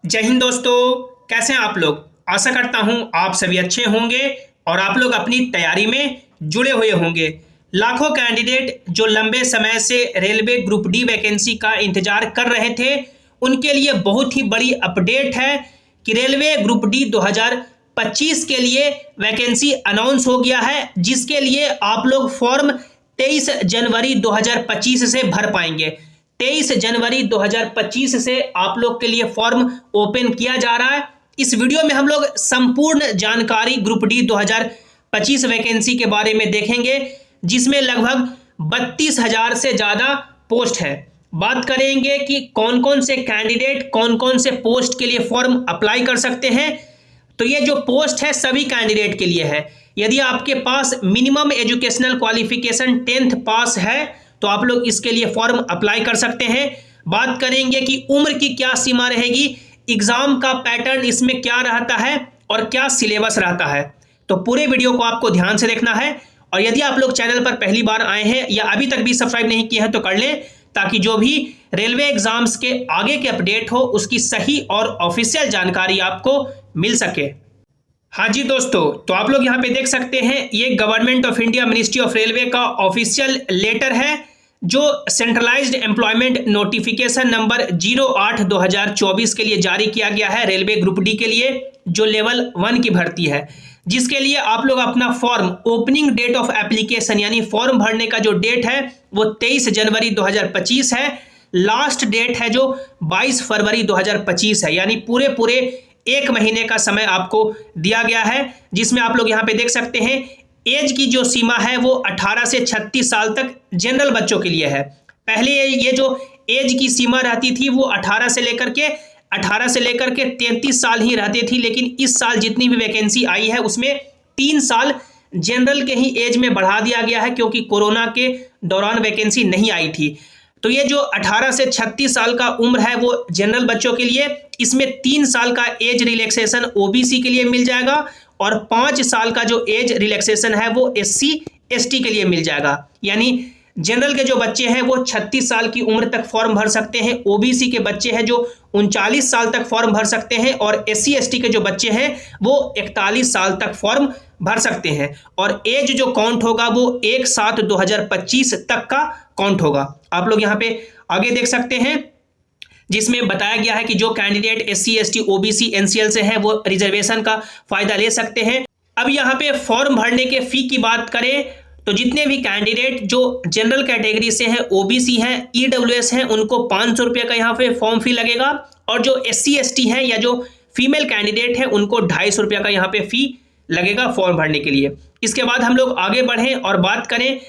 जय हिंद दोस्तों, कैसे हैं आप लोग। आशा करता हूं आप सभी अच्छे होंगे और आप लोग अपनी तैयारी में जुड़े हुए होंगे। लाखों कैंडिडेट जो लंबे समय से रेलवे ग्रुप डी वैकेंसी का इंतजार कर रहे थे, उनके लिए बहुत ही बड़ी अपडेट है कि रेलवे ग्रुप डी 2025 के लिए वैकेंसी अनाउंस हो गया है, जिसके लिए आप लोग फॉर्म 23 जनवरी 2025 से भर पाएंगे। 23 जनवरी 2025 से आप लोग के लिए फॉर्म ओपन किया जा रहा है। इस वीडियो में हम लोग संपूर्ण जानकारी ग्रुप डी 2025 वैकेंसी के बारे में देखेंगे, जिसमें लगभग 32,000 से ज़्यादा पोस्ट है। बात करेंगे कि कौन कौन से कैंडिडेट कौन कौन से पोस्ट के लिए फॉर्म अप्लाई कर सकते हैं। तो ये जो पोस्ट है सभी कैंडिडेट के लिए है। यदि आपके पास मिनिमम एजुकेशनल क्वालिफिकेशन 10th पास है तो आप लोग इसके लिए फॉर्म अप्लाई कर सकते हैं। बात करेंगे कि उम्र की क्या सीमा रहेगी, एग्जाम का पैटर्न इसमें क्या रहता है और क्या सिलेबस रहता है। तो पूरे वीडियो को आपको ध्यान से देखना है। और यदि आप लोग चैनल पर पहली बार आए हैं या अभी तक भी सब्सक्राइब नहीं किए हैं तो कर लें, ताकि जो भी रेलवे एग्जाम्स के आगे के अपडेट हो उसकी सही और ऑफिशियल जानकारी आपको मिल सके। हाँ जी दोस्तों, तो आप लोग यहाँ पे देख सकते हैं, ये government of India ministry of railway का ऑफिशियल लेटर है, जो सेंट्रलाइज्ड एम्प्लॉयमेंट नोटिफिकेशन नंबर 08/2024 के लिए जारी किया गया है रेलवे ग्रुप डी के लिए, जो लेवल 1 की भर्ती है। जिसके लिए आप लोग अपना form opening date of application यानी फॉर्म भरने का जो डेट है वो 23 जनवरी 2025 है। लास्ट डेट है जो 22 फरवरी 2025 है, यानी पूरे एक महीने का समय आपको दिया गया है। जिसमें आप लोग यहाँ पे देख सकते हैं, एज की जो सीमा है वो 18 से 36 साल तक जनरल बच्चों के लिए है। पहले ये जो एज की सीमा रहती थी वो 18 से लेकर के 33 साल ही रहती थी, लेकिन इस साल जितनी भी वैकेंसी आई है उसमें 3 साल जनरल के ही एज में बढ़ा दिया गया है, क्योंकि कोरोना के दौरान वैकेंसी नहीं आई थी। तो ये जो 18 से 36 साल का उम्र है वो जनरल बच्चों के लिए, इसमें 3 साल का एज रिलैक्सेशन ओबीसी के लिए मिल जाएगा और 5 साल का जो एज रिलैक्सेशन है वो SC ST के लिए मिल जाएगा। यानी जनरल के जो बच्चे हैं वो 36 साल की उम्र तक फॉर्म भर सकते हैं, ओबीसी के बच्चे हैं जो 39 साल तक फॉर्म भर सकते हैं और SC ST के जो बच्चे हैं वो 41 साल तक फॉर्म भर सकते हैं। और एज जो काउंट होगा वो 1/7/2025 तक का काउंट होगा। आप लोग यहाँ पे आगे देख सकते हैं, जिसमें बताया गया है कि जो candidate SC ST OBC NCL से है वो रिजर्वेशन का फायदा ले सकते हैं। अब यहाँ पे फॉर्म भरने के फी की बात करें तो जितने भी कैंडिडेट जो जनरल कैटेगरी से हैं, OBC हैं, EWS हैं, उनको 500 रुपये का यहाँ पे फॉर्म फी लगेगा। और जो SC ST हैं या जो फीमेल कैंडिडेट है उनको 250 रुपये का यहाँ पे फी लगेगा फॉर्म भरने के लिए। इसके बाद हम लोग आगे बढ़ें और बात करें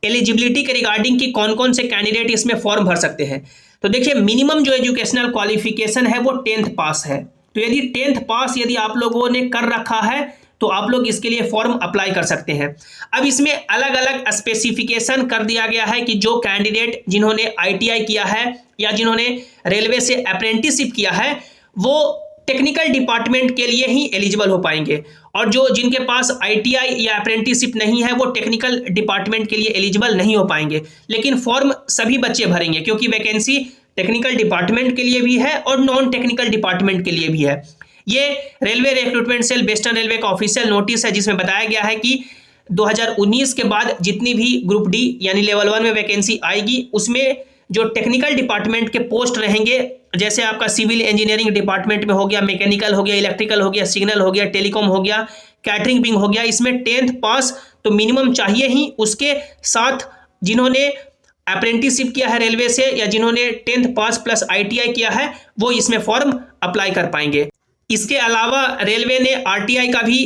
एलिजिबिलिटी के रिगार्डिंग कि कौन कौन से कैंडिडेट इसमें फॉर्म भर सकते हैं। तो देखिए, मिनिमम जो एजुकेशनल क्वालिफिकेशन है वो 10th पास है। तो यदि 10th पास यदि आप लोगों ने कर रखा है तो आप लोग इसके लिए फॉर्म अप्लाई कर सकते हैं। अब इसमें अलग अलग स्पेसिफिकेशन कर दिया गया है कि जो कैंडिडेट जिन्होंने ITI किया है या जिन्होंने रेलवे से अप्रेंटिसशिप किया है वो टेक्निकल डिपार्टमेंट के लिए ही एलिजिबल हो पाएंगे, और जो जिनके पास ITI या अप्रेंटिसशिप नहीं है वो टेक्निकल डिपार्टमेंट के लिए एलिजिबल नहीं हो पाएंगे। लेकिन फॉर्म सभी बच्चे भरेंगे, क्योंकि वैकेंसी टेक्निकल डिपार्टमेंट के लिए भी है और नॉन टेक्निकल डिपार्टमेंट के लिए भी है। ये railway recruitment cell western railway का ऑफिशियल नोटिस है, जिसमें बताया गया है कि 2019 के बाद जितनी भी ग्रुप डी यानी लेवल 1 में वैकेंसी आएगी उसमें जो टेक्निकल डिपार्टमेंट के पोस्ट रहेंगे, जैसे आपका सिविल इंजीनियरिंग डिपार्टमेंट में हो गया, मैकेनिकल हो गया, इलेक्ट्रिकल हो गया, सिग्नल हो गया, टेलीकॉम हो गया, कैटरिंग विंग हो गया, इसमें 10th पास तो मिनिमम चाहिए ही। उसके साथ जिन्होंने अप्रेंटिसशिप किया है रेलवे से या जिन्होंने 10th पास प्लस ITI किया है वो इसमें फॉर्म अप्लाई कर पाएंगे। इसके अलावा रेलवे ने RTI का भी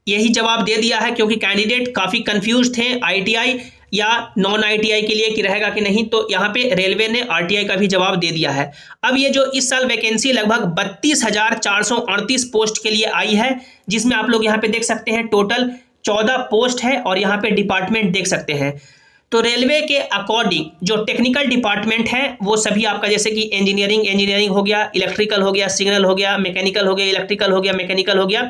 यही जवाब दे दिया है, क्योंकि कैंडिडेट काफ़ी कंफ्यूज थे ITI या नॉन ITI के लिए कि रहेगा कि नहीं। तो यहाँ पे रेलवे ने RTI का भी जवाब दे दिया है। अब ये जो इस साल वैकेंसी लगभग 32,438 पोस्ट के लिए आई है, जिसमें आप लोग यहाँ पे देख सकते हैं टोटल 14 पोस्ट है और यहाँ पे डिपार्टमेंट देख सकते हैं। तो रेलवे के अकॉर्डिंग जो टेक्निकल डिपार्टमेंट है वो सभी आपका, जैसे कि इंजीनियरिंग हो गया, इलेक्ट्रिकल हो गया, सिग्नल हो गया, मैकेनिकल हो गया, इलेक्ट्रिकल हो गया, मैकेनिकल हो गया,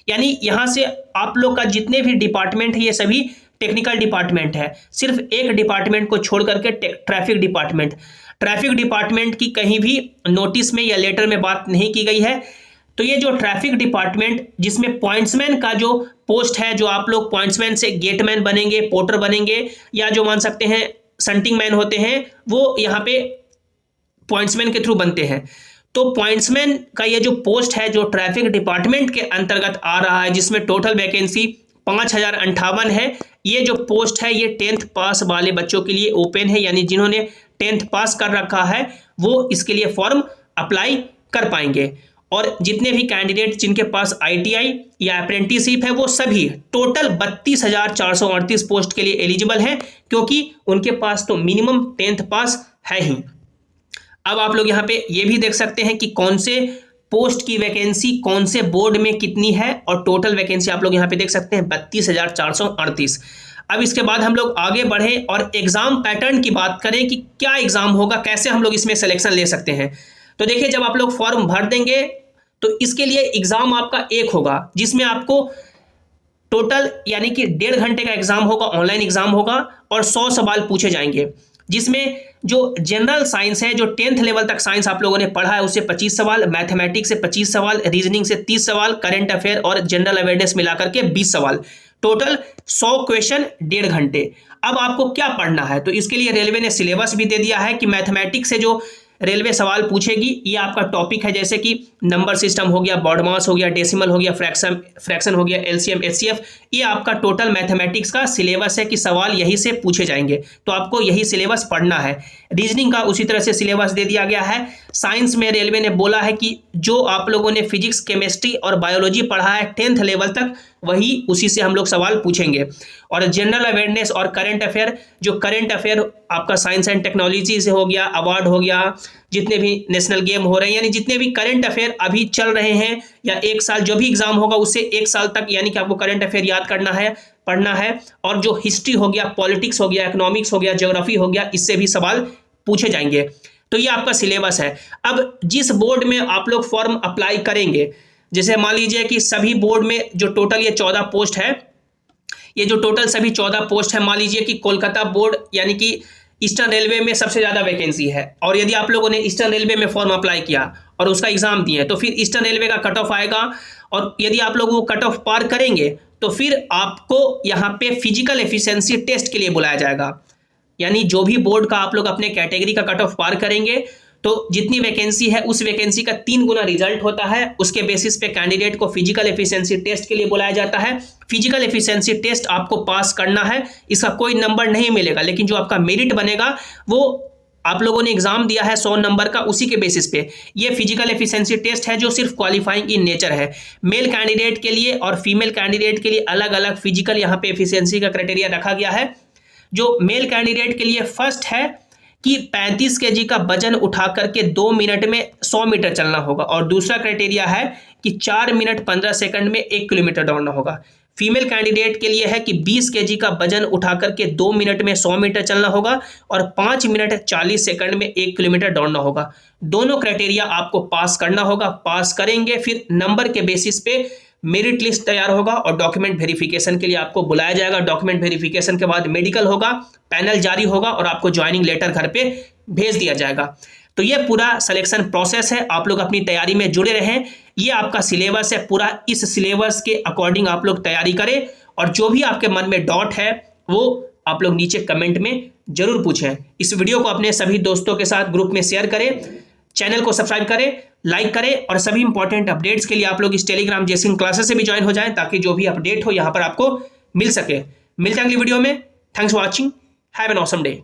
यानी यहाँ से आप लोग का जितने भी डिपार्टमेंट है ये सभी टेक्निकल डिपार्टमेंट है। सिर्फ एक डिपार्टमेंट को छोड़ करके ट्रैफिक डिपार्टमेंट ट्रैफिक डिपार्टमेंट की कहीं भी नोटिस में या लेटर में बात नहीं की गई है। तो ये जो ट्रैफिक डिपार्टमेंट जिसमें पॉइंट्समैन का जो पोस्ट है, जो आप लोग पॉइंट्समैन से गेटमैन बनेंगे, पोर्टर बनेंगे, या जो मान सकते हैं संटिंग मैन होते हैं, वो यहाँ पे पॉइंट्समैन के थ्रू बनते हैं। तो पॉइंट्समैन का ये जो पोस्ट है जो ट्रैफिक डिपार्टमेंट के अंतर्गत आ रहा है, जिसमें टोटल वैकेंसी 5058 है। ये जो पोस्ट है ये 10th पास वाले बच्चों के लिए ओपन है, यानी जिन्होंने 10th पास कर रखा है वो इसके लिए फॉर्म अप्लाई कर पाएंगे। और जितने भी कैंडिडेट जिनके पास ITI या अप्रेंटिसशिप है वो सभी टोटल 32,438 पोस्ट के लिए एलिजिबल हैं, क्योंकि उनके पास तो मिनिमम 10th पास है ही। अब आप लोग यहाँ पे ये भी देख सकते हैं कि कौन से पोस्ट की वैकेंसी कौन से बोर्ड में कितनी है, और टोटल वैकेंसी आप लोग यहाँ पे देख सकते हैं 32,438। अब इसके बाद हम लोग आगे बढ़ें और एग्जाम पैटर्न की बात करें कि क्या एग्जाम होगा, कैसे हम लोग इसमें सिलेक्शन ले सकते हैं। तो देखिए, जब आप लोग फॉर्म भर देंगे तो इसके लिए एग्जाम आपका एक होगा, जिसमें आपको टोटल यानी कि 1.5 घंटे का एग्जाम होगा, ऑनलाइन एग्जाम होगा, और 100 सवाल पूछे जाएंगे, जिसमें जो जनरल साइंस है, जो 10th लेवल तक साइंस आप लोगों ने पढ़ा है उससे 25 सवाल, मैथमेटिक्स से 25 सवाल, रीजनिंग से 30 सवाल, करंट अफेयर और जनरल अवेयरनेस मिलाकर के 20 सवाल, टोटल 100 क्वेश्चन 1.5 घंटे। अब आपको क्या पढ़ना है, तो इसके लिए रेलवे ने सिलेबस भी दे दिया है कि मैथमेटिक्स से जो रेलवे सवाल पूछेगी ये आपका टॉपिक है, जैसे कि नंबर सिस्टम हो गया, बॉड मास हो गया, डेसिमल हो गया, फ्रैक्शन हो गया, LCM HCF, ये आपका टोटल मैथमेटिक्स का सिलेबस है कि सवाल यही से पूछे जाएंगे, तो आपको यही सिलेबस पढ़ना है। रीजनिंग का उसी तरह से सिलेबस दे दिया गया है। साइंस में रेलवे ने बोला है कि जो आप लोगों ने फिजिक्स, केमिस्ट्री और बायोलॉजी पढ़ा है 10th लेवल तक, वही उसी से हम लोग सवाल पूछेंगे। और जनरल अवेयरनेस और करंट अफेयर, जो करंट अफेयर आपका साइंस एंड टेक्नोलॉजी से हो गया, अवार्ड हो गया, जितने भी नेशनल गेम हो रहे हैं, यानी जितने भी करंट अफेयर अभी चल रहे हैं, या एक साल जो भी एग्जाम होगा उससे 1 साल तक, यानी कि आपको करंट अफेयर याद करना है, पढ़ना है। और जो हिस्ट्री हो गया, पॉलिटिक्स हो गया, इकोनॉमिक्स हो गया, ज्योग्राफी हो गया, इससे भी सवाल पूछे जाएंगे। तो ये आपका सिलेबस है। अब जिस बोर्ड में आप लोग फॉर्म अप्लाई करेंगे, जैसे मान लीजिए कि सभी बोर्ड में जो टोटल ये 14 पोस्ट है, ये जो टोटल सभी 14 पोस्ट है, मान लीजिए कि कोलकाता बोर्ड यानी कि ईस्टर्न रेलवे में सबसे ज़्यादा वैकेंसी है, और यदि आप लोगों ने ईस्टर्न रेलवे में फॉर्म अप्लाई किया और उसका एग्जाम दिए, तो फिर ईस्टर्न रेलवे का कट ऑफ आएगा, और यदि आप लोग वो कट ऑफ पार करेंगे तो फिर आपको यहाँ पे फिजिकल एफिशिएंसी टेस्ट के लिए बुलाया जाएगा। यानी जो भी बोर्ड का आप लोग अपने कैटेगरी का कट ऑफ पार करेंगे, तो जितनी वैकेंसी है उस वैकेंसी का 3 गुना रिजल्ट होता है, उसके बेसिस पे कैंडिडेट को फिजिकल एफिशिएंसी टेस्ट के लिए बुलाया जाता है। फिजिकल एफिशिएंसी टेस्ट आपको पास करना है, इसका कोई नंबर नहीं मिलेगा, लेकिन जो आपका मेरिट बनेगा वो आप लोगों ने एग्जाम दिया है 100 नंबर का, उसी के बेसिस पे ये फिजिकल एफिशिएंसी टेस्ट है, जो सिर्फ क्वालिफाइंग इन नेचर है। मेल कैंडिडेट के लिए और फीमेल कैंडिडेट के लिए अलग अलग फिजिकल यहाँ पे एफिशिएंसी का क्राइटेरिया रखा गया है। जो मेल कैंडिडेट के लिए फर्स्ट है कि 35 kg का वजन उठा करके 2 मिनट में 100 मीटर चलना होगा, और दूसरा क्राइटेरिया है कि 4 मिनट 15 सेकंड में 1 किलोमीटर दौड़ना होगा। फीमेल कैंडिडेट के लिए है कि 20 kg का वजन उठा करके 2 मिनट में 100 मीटर चलना होगा, और 5 मिनट 40 सेकंड में 1 किलोमीटर दौड़ना होगा। दोनों क्राइटेरिया आपको पास करना होगा। पास करेंगे फिर नंबर के बेसिस पे मेरिट लिस्ट तैयार होगा, और डॉक्यूमेंट वेरिफिकेशन के लिए आपको बुलाया जाएगा। डॉक्यूमेंट वेरिफिकेशन के बाद मेडिकल होगा, पैनल जारी होगा, और आपको ज्वाइनिंग लेटर घर पे भेज दिया जाएगा। तो ये पूरा सिलेक्शन प्रोसेस है। आप लोग अपनी तैयारी में जुड़े रहें। ये आपका सिलेबस है, पूरा इस सिलेबस के अकॉर्डिंग आप लोग तैयारी करें, और जो भी आपके मन में डाउट है वो आप लोग नीचे कमेंट में जरूर पूछें। इस वीडियो को अपने सभी दोस्तों के साथ ग्रुप में शेयर करें, चैनल को सब्सक्राइब करें, लाइक करें, और सभी इंपॉर्टेंट अपडेट्स के लिए आप लोग इस टेलीग्राम जेसिंग क्लासेस से भी ज्वाइन हो जाएं, ताकि जो भी अपडेट हो यहाँ पर आपको मिल सके। मिलते हैं अगली वीडियो में। Thanks for watching. Have an awesome day.